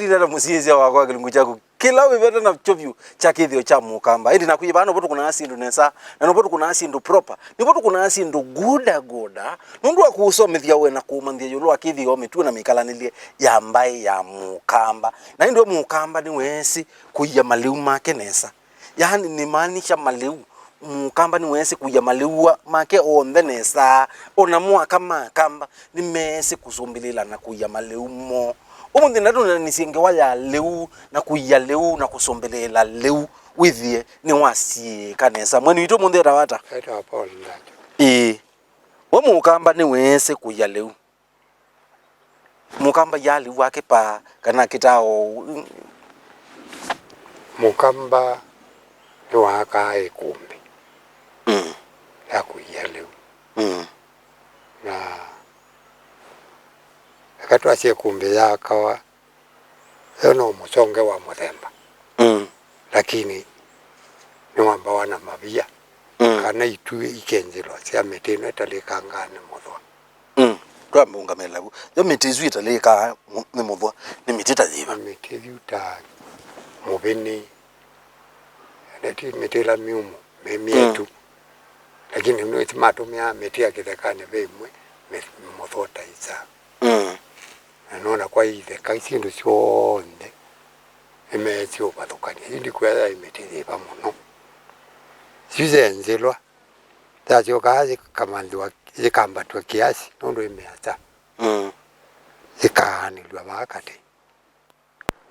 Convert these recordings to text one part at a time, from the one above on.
dira na musiezia wako kilungu chako kila wiveta na chovyu cha kithio cha mukamba indi nakuyiba no botu kuna asindu nesa na no botu kuna asindu proper ni botu kuna asindu goda nundu akusomithia we na kumanthia yulu akithio mitu na mikalanilie ya mbai ya mukamba na ndio mukamba ni wesi kuya maliu make nesa yani ni maanisha maliu mukamba ni wesi kuya maliu make onthe nesa ona mwaka makamba ni mesi kusumbilila na kuya maliu mo umundi nadu nisinge waya leu na kuya leu na kusombelela leu withie ni wasi kanesa mwenu ito mundi rawata eta Paul wa mukamba ni wese kuya leu mukamba yali wake pa kana kitao mukamba ni waka ikumbi ya kuya leu na akatu asie kumbi ya kawa yono musonge wa muthemba lakini ni wamba wana mabia kana itu ikenzelo sia meteno etalikangane muthwa kwa mungamela bu yo mitizu italika ni muthwa ni mitita ziba mitizu ta mubeni neti mitela miumu memietu lakini no itimato mya metia kithekane beimwe muthota isa nona kwa ile kaisindu cionde emeti obathukani indi kwaya imetithi pa muno sizenzelwa tacho kazi kamandwa ikambatwa kiasi nondo imeata ikaanilwa bakati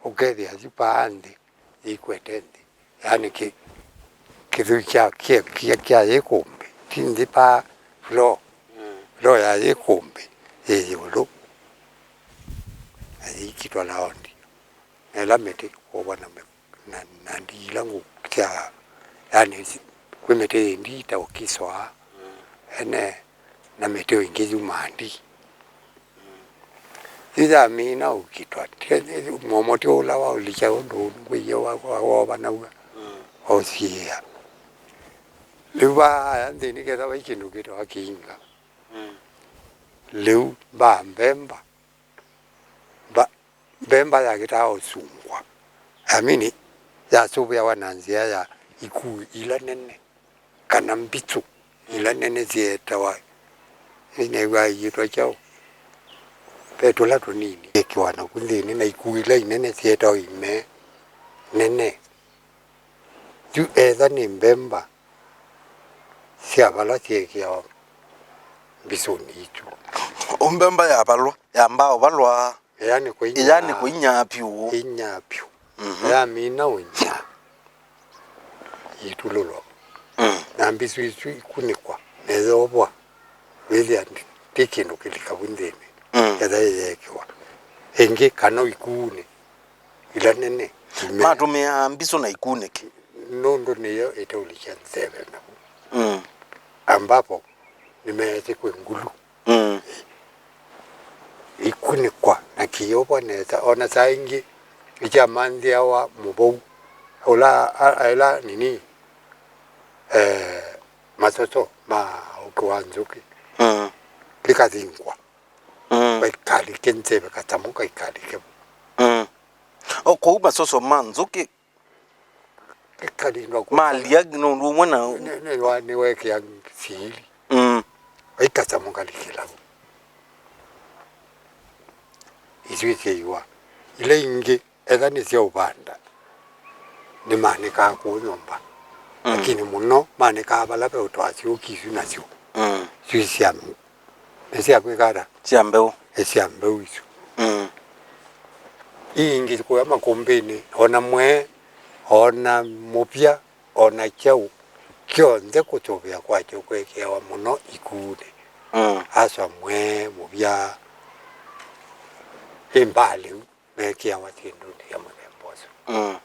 ugethi azipande ikwetende yani kithukia kia yekumbi tindi pa lo ya yekumbi yeyulu kitwa laondi ela mete kwa na ndilangu kya yani kwemete ndita ukiswa ene na mete ingeju mandi ida mina ukitwa momoti ola wa ulicha ndo ngwe wa bana osia liba ande ni keda wakindu kito akinga leu ba mbemba ya kitao sungwa amini ya subu ya wananzia ya iku ila nene kana mbitu ila nene zieta wa inewa yitwa chao peto la tonini ekiwana kundini na iku ila inene zieta wa ime nene ju eza ni mbemba siabala siekia bisoni itu umbemba ya balwa ya mbao balwa yani kuinyapyu inyapyu ya mina unya itulolo nambisu isu kunikwa nezobwa wili antikindu kilika bundeni yaza yekiwa enge kana ikune ila nene matumia ambiso na ikuneki nondo niyo etaulikia nzebe na ambapo nimeete kwa ngulu ikunikwa na kiyoba neza ona saingi ijamandi awa mubou ola nini masoso ma ukwanzuki likazingwa baikali kenzebe katamuka ikali ke ko masoso manzuki ikali ndo malia no mwana ne weke ya sili baikatamuka likila izwithiwa ile ingi ethani cia ubanda ni manika kunyomba lakini muno manika bala pe utwasi ukisu nacio cia cia kwikara cia mbeu cia mbeu isu ingi kwa makombeni ona mupya ona chau kionze kutobya kwacho kwekewa muno ikude asa mwe mupya imbali mekia watindu ya mlembozo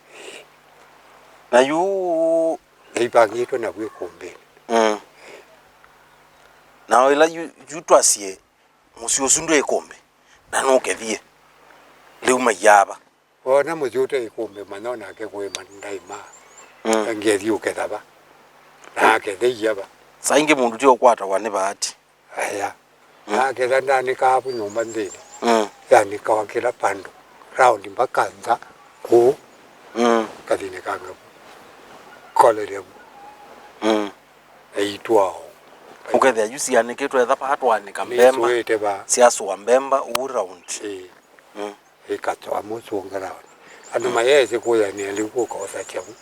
na yu ibagito na bwikombe na ila yu twasie musio sundu ekombe na no kethie leu mayaba ona mujuta ikombe manona ke kwe mandaima ngezi ukethaba na ke deyaba sainge mundu tio kwata wane bahati aya na ke ndani ka hapo nyumba ndini yani kawakila pando round mpaka nza ku kathine kanga kolere aitwao ukethia yusi yanikitwe tha patwanika mbemba nisuite ba siaswa mbemba u round ikatwa musunga round andu mayese kuya ni aliku ko sachabu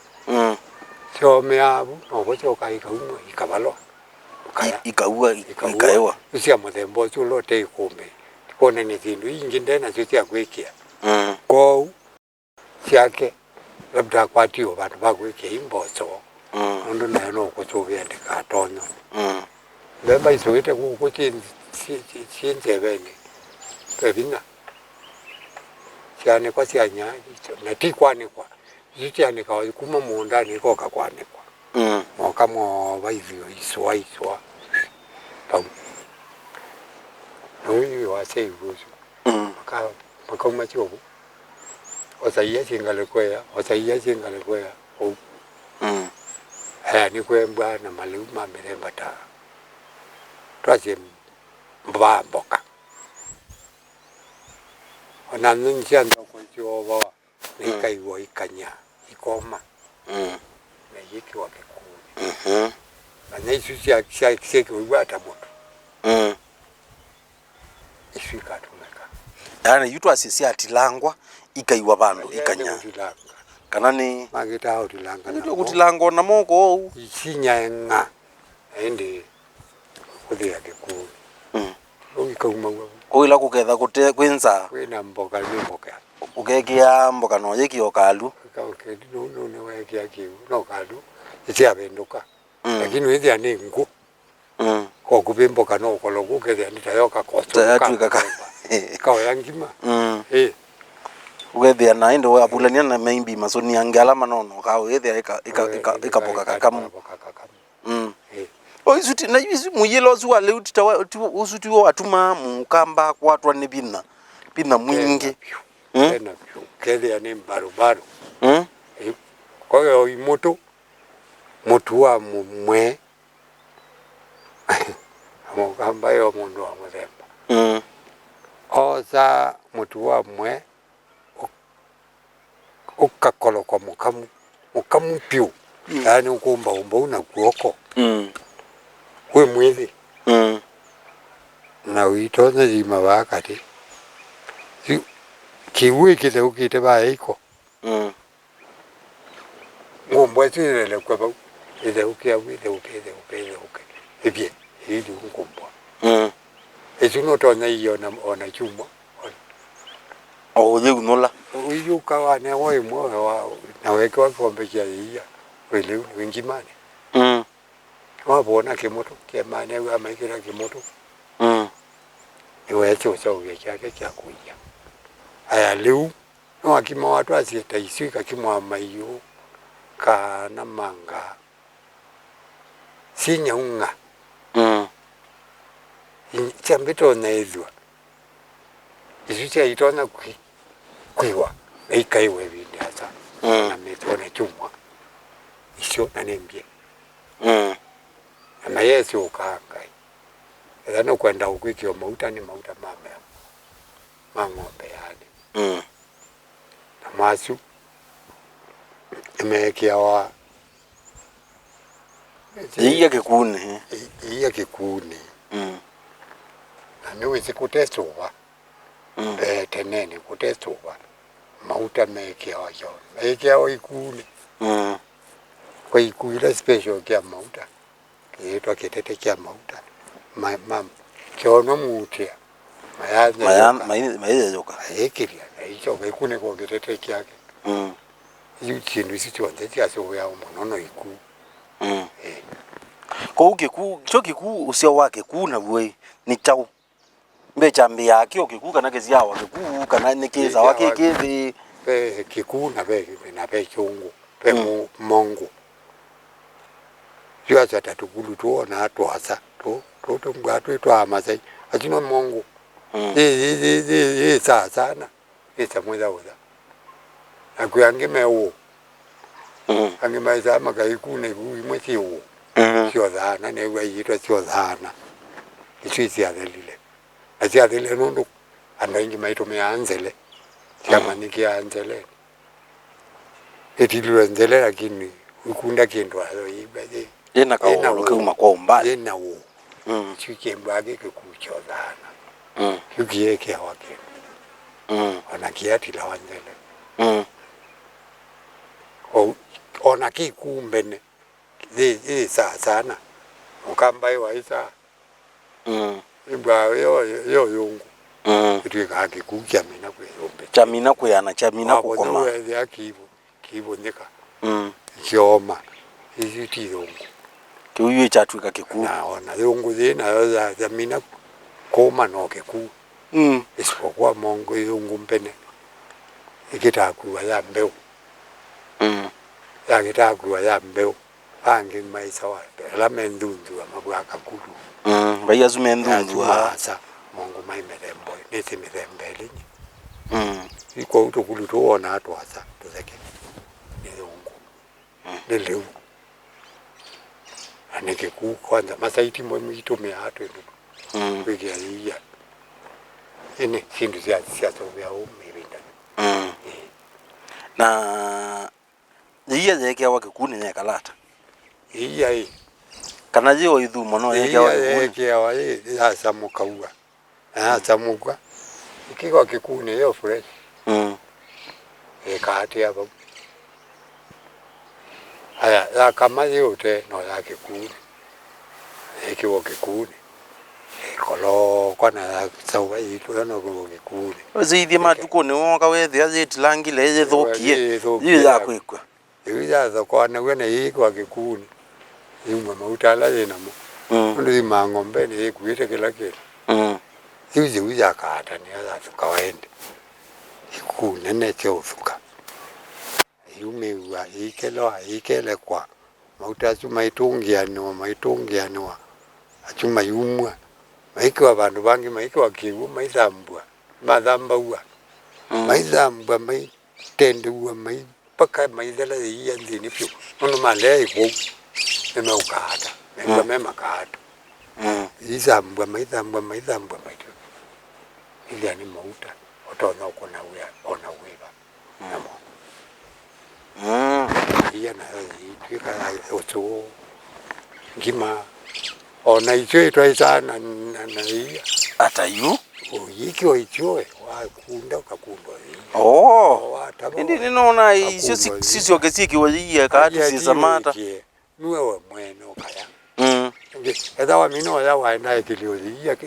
sio meabu no bocho kai kaumwe ikabalo kaya ikaua usia muthembo chulo te ikumbe kone ni thindu ingi ndena cia gwikia ko ciake labda kwatio bandu bagwikia imboco ndu na no kuchuvia ndikatonyo mbemba isuite guku chinzeveni pevina cianikwa cianyagicho na ti kwanikwa icio cianikwa kuma mundani ikoka kwanikwa moka mova ithio iswa pau nuyu waseivucu makauma ciovu osaia cingale kwea ou ni kwembwa na maliu ma miremba ta twacie mbamboka ona nuncia ndoko ciova nikaigua ikanya ikoma na yikiwa kikuni na naisu ciakiigua ata mundu isu ikatumika yani yutwacie ciatilangwa ikaiwa bandu ikanya kana ni magita utilanga ndio kutilanga na moko ou isinyaenga ende kuthia kikuni uikauma kuila kuketha kute kwinza kwina mboka ni mboka ugekia mboka no yekio kalu okay no ne wekia kiu no kalu itia benduka lakini withia ni ngu ko kubimboka no kologu kethia nitayoka kosto kaka kao yangima ugethia na indo wa bulania na maybe masoni angala manono kao ethia ikaboka kakamu o isuti na yuzi muyelo zuwa leo usuti wo atuma mukamba kwatwa ni bina mwingi tena kethia ni barubaru kwa hiyo imoto mutu wa mwe mukamba yo mundu wa muthemba oza mutu wa mwe ukakolo kwa mukamu piu yani ukumba una kuoko we mwithi na witonya zima wakati kiwi kile ukite baiko ngombo tsile kwa ba ile ukia wile ebie ili ngombo ezuno tonya iyo na ona chuma o ye unola uyu kawa ne woi mo wa na weke kombe kia iya wile wingimane wabona kimoto kemane wa maikira kimoto iwe chocho yake kya kuya aya leu no akima watu asieta isika kimwa mayo kana manga sinyaunga chambito na izwa isucha itona kuiwa ikaiwe bindi hata na metone chumwa isio na nembie na Yesu ukaangai ethano kwenda ukwikio mauta ni mauta mang'ombe yani na masu imekia wa iya kikuni na niwe sikutesuwa tenene kutesuwa mauta mekia wa yo mekia wa ikuni kwa ikuila special kia mauta kiitwa kitete kia mauta mam kiono mutia maize joka ekiria icho ikune kwa kitete kiake yu chindu isi chonde tia so ya munono iku ko cho kiku usio wake kuna bwe ni chau mbe chambi yake okiku kana kezia wake ku kana nikeza wake kivi kiku na be chungu pe mongo yo acha tatukulu tuona twasa to ngwatu twa masai achino mongo sana mweza oza akuyange mewo ange maiza makaikune kuimwe chiwo sio dhana ne wayitwa sio dhana isisi adhelile asi adhile nundu andaingi maito meanzele chama nikianzele etiluanzele lakini ukunda kindu ayo ibaje yena kaolo kuma kwa umbali yena wo chikembage kekuchodana yukieke wake anakiati la wanzele ona kikumbene sana ukamba iwaisa ibwa yo yungu itwika kikukia mina kwe yombe chamina kuyana chamina kukoma hapo ya kiboneka kioma iziti yungu kiuye chatwika kiku na ona yungu zina yo za mina koma no kiku isipokuwa mongo yungu mpene ikitakuwa ya mbeu yakitakuwa ya mbeu ange maisa wa la mendundu amabwaka kulu bayazu mendundu asa mongo mai merembo neti mirembeli iko utokulu tuona atwasa tuzeke nilungu nileu aneke ku kwanza masaiti mwe mitumia hatu ndu wiki ya ene sindu sia tobya umirinda na iya yeke wa kikuni nya kalata iya kana yo idhu mono yeke wa yeke wa ya samukaua samuka ikiko kikuni yo fresh kati hapo aya ya kama yote no ya kikuni ikiwa kikuni kolo kwana sawa ito no ko kikuni zidi matuko ne wonka wethe azitilangile yethokie yiya kwikwa yiya za kwana wena yiko kikuni imwe mautala yena mo ndi mangombe ne kuite kila kile yuzi uya kata ni ala tukawaende ikune ne chofuka yumewa ikele kwa mautazu maitungianwa achuma yumwa maikwa bandu bangi maikwa kiwu maizambwa madhambawa maizambwa maitenduwa maipaka maizala yiyandini pyo ono male ipo ema ukata mema kata izambwa maizambwa maitu ili ani mauta otona ukona uya ona wiba namo iya na itwika oto ngima ona icho itwaisana na iya atayu oyiki oichoe wakunda ukakundwa ndi ninaona isio sisio kesiki wayiye kati sisamata nuwe mwene okaya eda wa mino ya wa na ikilio iya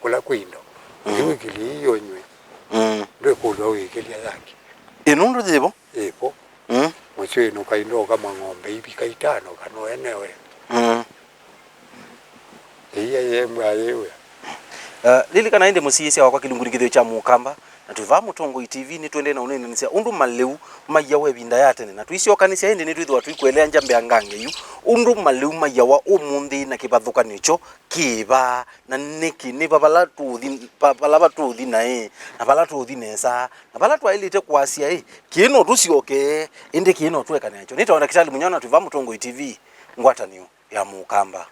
kula kwindo ndiwe kilio nywe ndo kulo wikilia yake inundu zibo epo mwe no kaindo kama ng'ombe ipi kaitano kano enewe iya yemwa yewe lili kana inde musisi wa kwa kilungurikithio cha mukamba na tuva mutongo TV ni twende na unene nisia undu maleu mayawe binda yatene na tuisio kanisa ende ni twithwa tuikwelea njambe angange yu undu maleu mayawa umundi na kibathuka nicho kiba na niki ni babala tuthi na bala tuthi nesa na bala twailite kwasia kino tusioke inde kino tweka nacho nitaona kitali munyana tuva mutongo TV ngwatanio ya mukamba.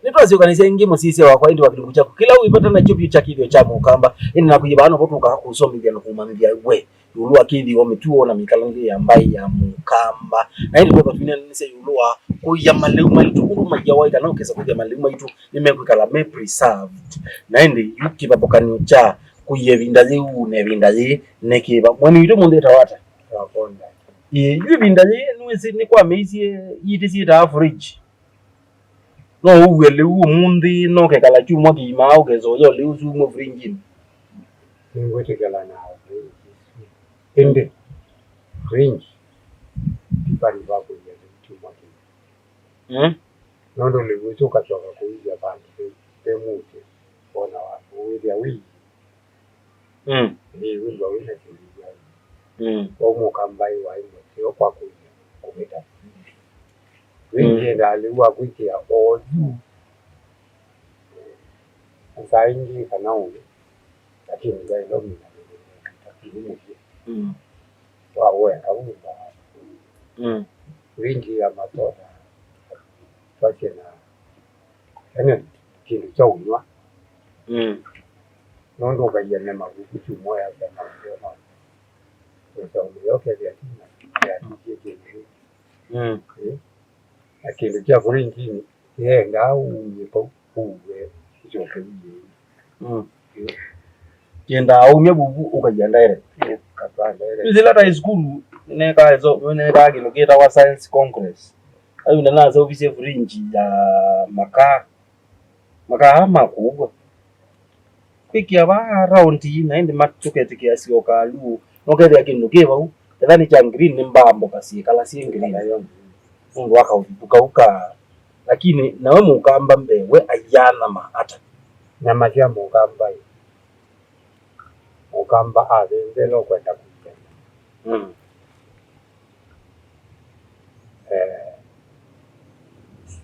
Nitwazi kanisa ingi musisi wa kwaindi wa kilungu chako kila uipata na chupyo cha kivyo cha mukamba ina nakuyibana potuka kusomithia na kumamithia we yulua kithio mituo na mikalangi ya mbai ya mukamba na ili kwa tufine nise yulua kuya maleu maitu undu majawa ika na ukesa kuya maleu maitu nimekwikala me preserved na indi yukiba bokanio cha kuye vindazi une vindazi nekiba mwani ito munde tawata wakonda yu vindazi nuwezi ni kwa meisi yitisi ita fridge no uwele umundi no kekala chumwa kima au kezoyo liusu mo fringin ngote kala na ende fringe tipani bako ya chumwa kima nondo libuso kachoka kuija bantu temuke ona watu wili awi ni wili awi na kuija omo kambai wa imo sio kwa kuija kumeta wingi ndali wa kuija oju usaingi kana ule lakini ndio ndio mimi takini wawe kaumba wingi ya matoda toke na yani kintu cha unywa nondo kayene magugu chumoya sana ndio ndio yoke ya lakini cha wingi yeye ngau nipo uwe joke Kienda aumye bubu ukajiandaire zile high school neka kiloketa wa science congress ayo ndanaza ofisi ya fringe ya makaa makubwa kwikia ba round naende matukete kiasi okalu nokethia kindu kibau ethani cha green ni mbambo kasi kala si green ayo mundu wakauka lakini nawe mukamba mbewe ayana maata na magia mukamba avenzelo kwenda kutenda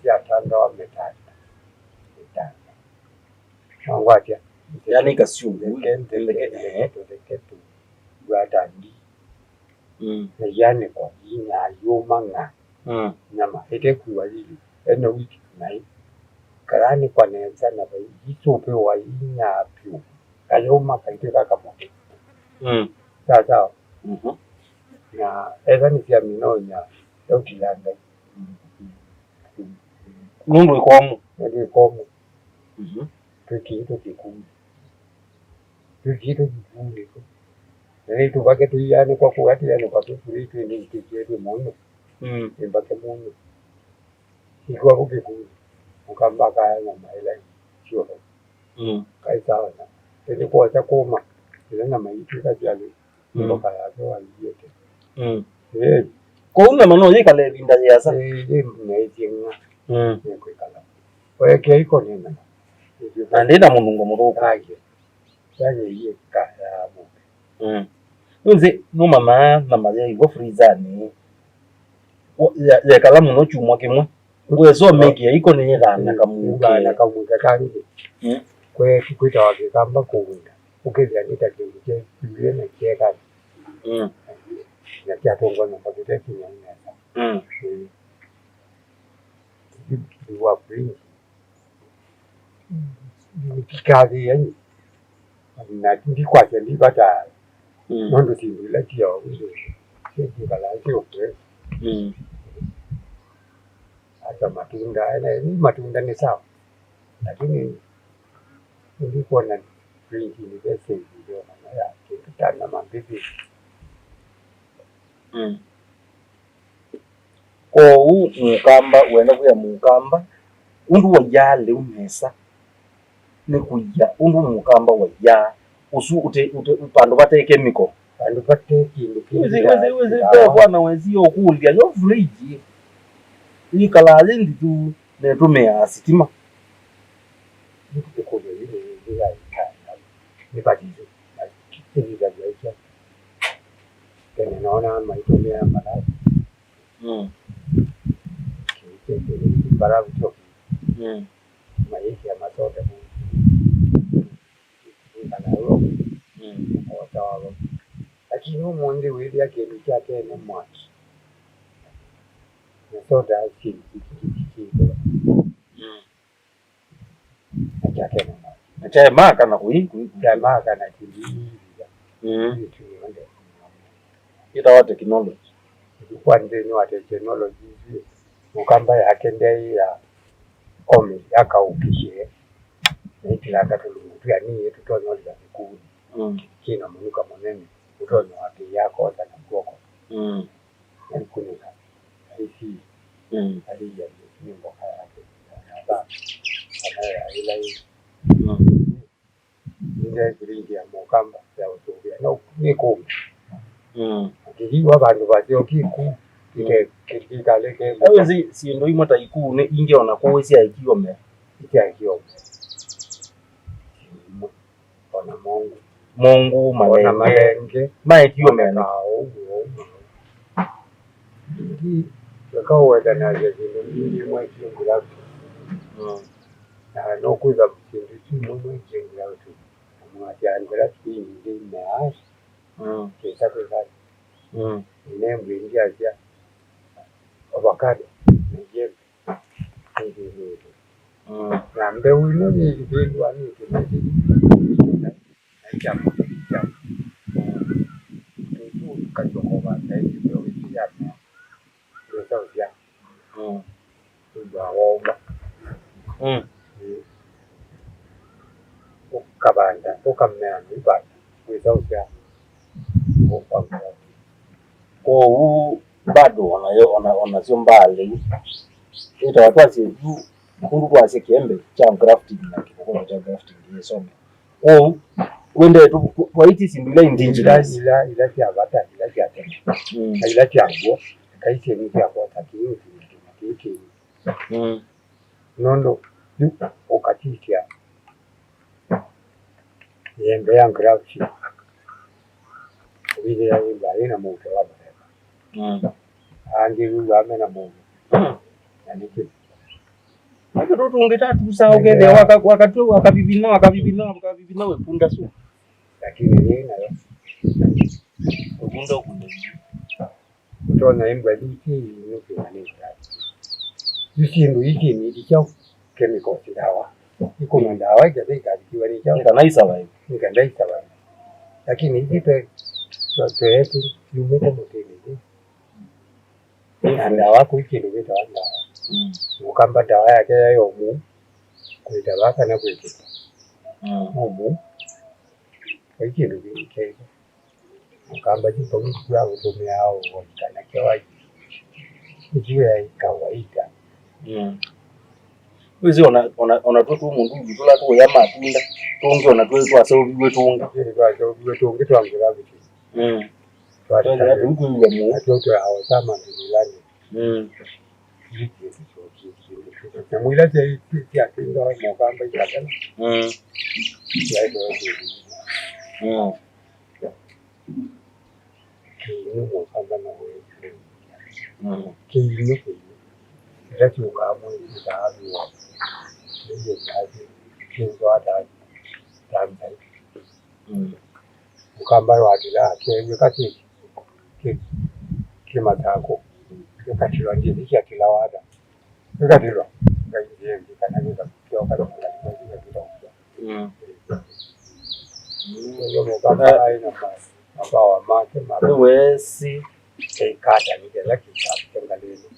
ya tanda wa metata ngwatia yani kasiu ketu wadandi na yani kwa ina yomanga nyama ite kuwali eno wiki nai karani kwa neza na bai itupe wa inya pyu kayoma kaite kaka moto sasa na eza ni pia minonya ukilanga mundu ikomu ndio komu tukiito kikuu ndio tubake tuyane kwa kuati yani kwa kufuri tu ndio kijeje mono mbake mono iko hapo kikuu ukamba kaya na maila sio kaisa na ndio kwa cha koma ile na maiti kajali ndio kaya kwa aliyote kwa una mano yeka le binda ya sa naijenga kwa kala kwa hiyo iko nini andenda mungu muruko aje yani hiyo karamu nze no mama na maye go freezani ya kalamu no chumwa kimwe ngwezo mengi iko nenye dana kamuke kandi kwa kikwita wake kamba kuunda ukizia nitakiuje yule na kieka na kiatongo na pakete kinyanya wa free kazi yani na ndikwaje ndibata nondo timbila kio sisi kala sio hata matunda ni matunda ni sawa lakini ndiko na free ni basi ndio maana yake tutana mabibi ko mukamba wenda kuya mukamba undu wajale umesa ne kuya undu mukamba wajya usu upando bate chemical pando bate kindu wezi bwana wezi okulya yo fridge ni kala lindi tu ne tumea sitima ndiko ile ni badizo ni badizo tena naona maitumia mara barabu tu maisha ya masoda kana roho watawa lakini muende wewe yake ni chake na mwachi masoda chini chake na na chai maka na kuiku maka na chini ita wa technology kwa ndeni wa technology mukamba yake ndai ya komi yakaukishe nitila katulutu yani yetu tonolza kikuu kina munuka monene utono wake yako sana kwako nikunika hisi alija nyimbo haya hapa ana ila hii ndio kuringi ya mukamba ya utubia no niko kiji abantu batyo kiku kikaleke awezi si ndo imota iku ne inge ona ko isi aikiome ona Mungu malenge maikiome na kwa wada na jeje ni mwa kiungula no kuza msingi mwe jenga watu mwajandira kingi na kesa kwa ine mwingi aja avocado nje na mbeu ino ni vindu ani tunaji na chama tu kajoko ba na ndio ya ndio ya ndio waomba ukabanda ukamea ibada without ko bado wanazio mbali ita watu wasi kundu kwa kiembe cha grafting na kikoko cha grafting yesome wende tu kwa iti simbila indigenous ila ya bata ila ya tena ila ya ngo kaisi ni ya kwa takio kiki nondo ukatikia yembe ya grafting vile ya ibali na moto wa baba angi uame na moto yani Watu tungetatu sawa gede wakatu wakabibina wepunda su lakini yeye nayo ukunda ukunda utona imbwa hiki ni kinani ikindu hiki ni dicho chemical dawa iko na dawa ya deka dikiwa ni chao kanaisa wewe nikanaisa wewe lakini hivi tuete yumeta moteni ni dawa kuikindu beta wanda ukamba dawa yake yayo mu kuitawaka na kuikita mu ikindu kike ukamba jipo kwa utumia au kana kwa ikiwa kawaida wizi ona tu mundu bitola tu ya matunda tonge ona tu kwa sababu wetunga twangira biti twataka tukuya mu atoto hao sama ndilani mwila tei ya tinga mokamba ikatana ya ndio kini mokamba na wewe kini rati ukamu itahabu ndio kazi kinzo hata tamtai ukamba wadila kwenye kati kimatako kati wa ndiye kia kila wada ngadilo ngai kana ndio kwa kama ndio mokamba aina mabawa make wesi kata ni kila kitu ngalilo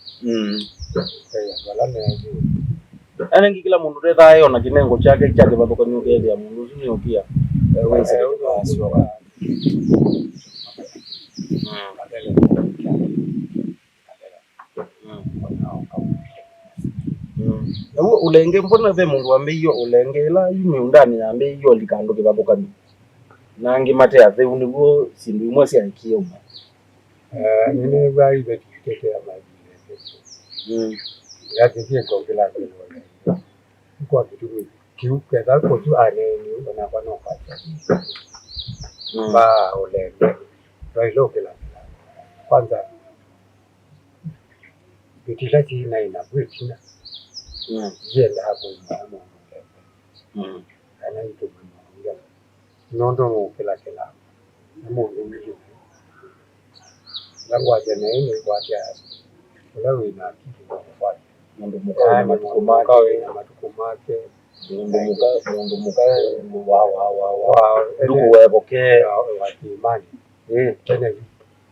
Anengi kila mundu rethayo na kinengo chake bathuka nyuke ya mundu sini ukia wese waswa ulenge mbona ve mundu ameiyo ulenge la yumi undani ameiyo likando ke bathuka nangi mate ave uniguo sindu imwe cia ikio nene bari betetea maji yake kia kongela kwa kitu kiuke dako tu aneni wanapana kata ba ulenge ndio kila kwanza bitila tina ina bwitina yenda hapo mama ana ito mama nondo kila mungu mjini langwa jana kwa tia leo ina kitu kwa mundu mukao matukumake mundu mukao wa ndugu weboke watimani tena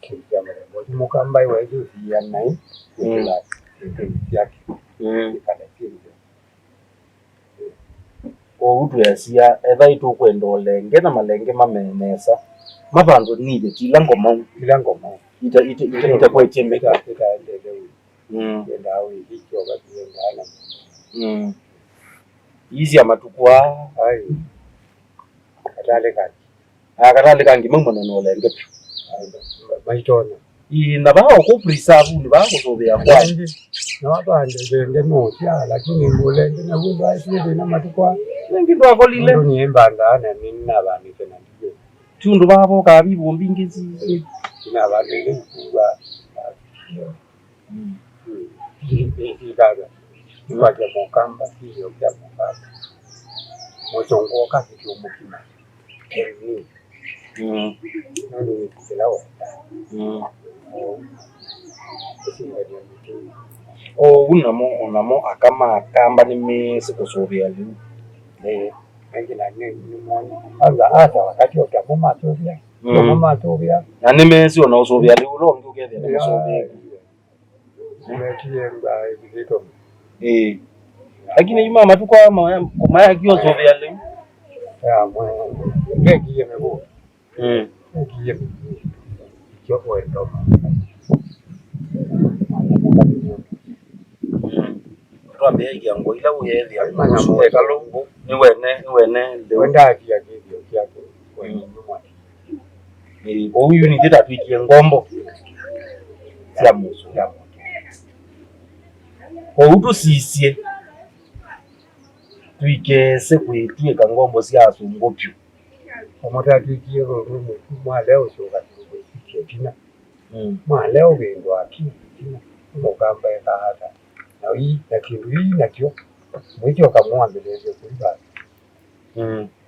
kitu mrembo mukamba iwe hiyo ya nai kila yake kana kitu o utu yasia etha itu kwenda olenge na malenge mamenesa mabandu nide kila ngoma ita kwa itemeka yenda awe hicho wakati yenda hizi amatukwa ai katale kangi mangona no olenge maitona ina bao ku preserve ni bao kutobea kwa na bande bende moja lakini olenge na bunda isije na matukwa nengi ndo akolile ndo niembanga na minna bani tena ndio tundu babo kabibu mbingizi ina bani kuba Iwaje mukamba hiyo ya mukamba. Mozongo kasi cyumukima. Kemi. Nani kilawa. Unamo akama kamba ni mesi kusubia liu. Ngina ni mwani. Asa wakati utamuma tobia. Mama tobia. Na ni mesi unausubia liu lo ngukethe na kusubia. Nimekienda hizo. Lakini mama tu kwa maya kio subia liu. Ya mwe. Ngekiye mego. Ngekiye. Choko ndo. Twambia ikiango ila uyethia manya kalungu ni wene wenda atia kivyo kyako kwenye nyuma. Huyu ni tita tuikie ngombo cia musu ya outu sisie tuikese kwitwika ngombo cia asungupyu omota tuikie rumu mwa leo shoka tuikie mwa leo wendo akini mugamba hata na hii na kindu hii na kyo mwito kamwa mbele kuiba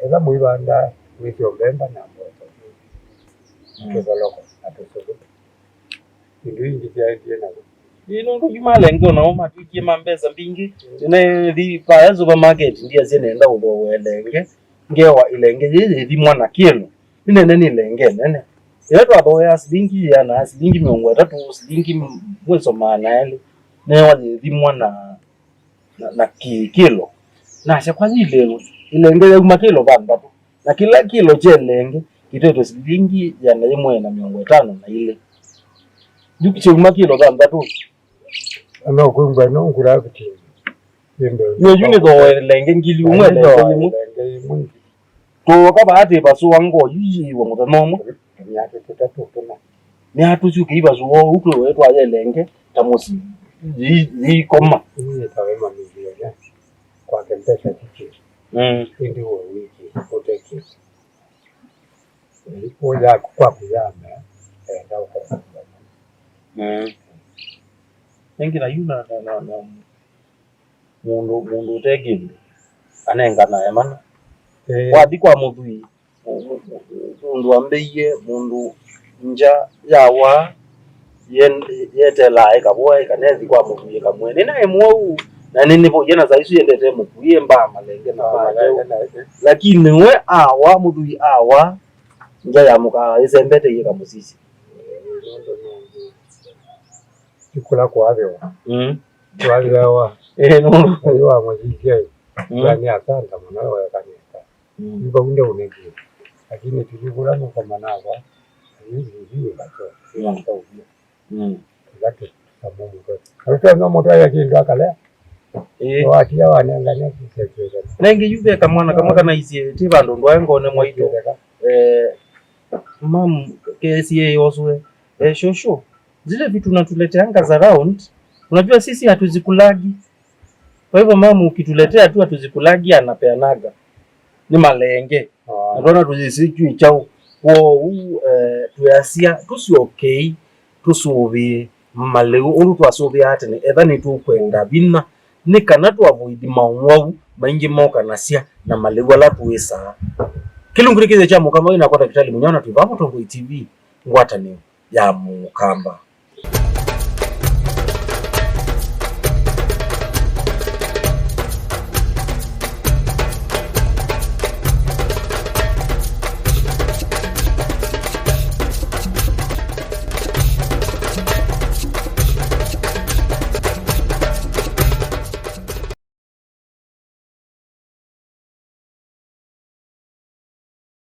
eza muibanda mwito mbemba na mboto keboloko atosoko kindu hii ndiye na ino ndo jumalenge na uma tuikie mambeza mbingi ne di pa supermarket ndiye zinenda ubo welenge ngewa ilenge yithi mwana kilo nene ni lenge nene yetu aboya silingi ya na silingi 300 silingi mweso maana ile newa yithi mwana na kilo na cha kwa lelo ilenge ya makilo banda na kila kilo je lenge kitoto silingi ya na yemwe na 500 na ile yukiche makilo banda tu ano kungwa no ngura kuti yo yuni do lenge ngili umwe lenge mwingi to ka bahati basu wango yiyi wo ngonomo nyake tutatutuna ni hatu chuki ibazu wo uko wetu aye lenge tamosi yi koma ni tawema mizio ya kwa kempesa kichi ndi wo wiki uteki ilipo ya kwa kuyama ndio kwa nengi na yuna na mundu tegini anenga na yamana wadi kwa mudui mundu ambeye mundu nja yawa yetela ikaboa ikanezi kwa mudui kamwene na emwo na nini bo yena zaisu yendete mudui mba malenge na lakini we awa mudui awa nja ya muka isembete yeka musisi kula kwa avyo wale hawa no wa mwajike yani asanta mwana wa kanisa niba unde unegi lakini tulikula no kama nava hivi bacho zake sababu kwa sababu moto yake ndio akale watia wananganya kisekeza nengi yuve kamwana kama kana isi tibando ndwango ne mwaito mam KCA yoswe shosho zile vitu natuleteanga za round unajua sisi hatuzikulagi kwa hivyo mama ukituletea tu hatuzikulagi anapeanaga ni malenge ndio tuzisiju chao wo tuasia tusi okay tusubi maleu ulu twasobi atene etha ni tukwenda bina ni kana tu avoid maunwau maingi moka nasia na malegu ala tuisa kilungurikize cha mukamba ina kwa daktari munyana tu bapo tongo TV ngwata ni ya mukamba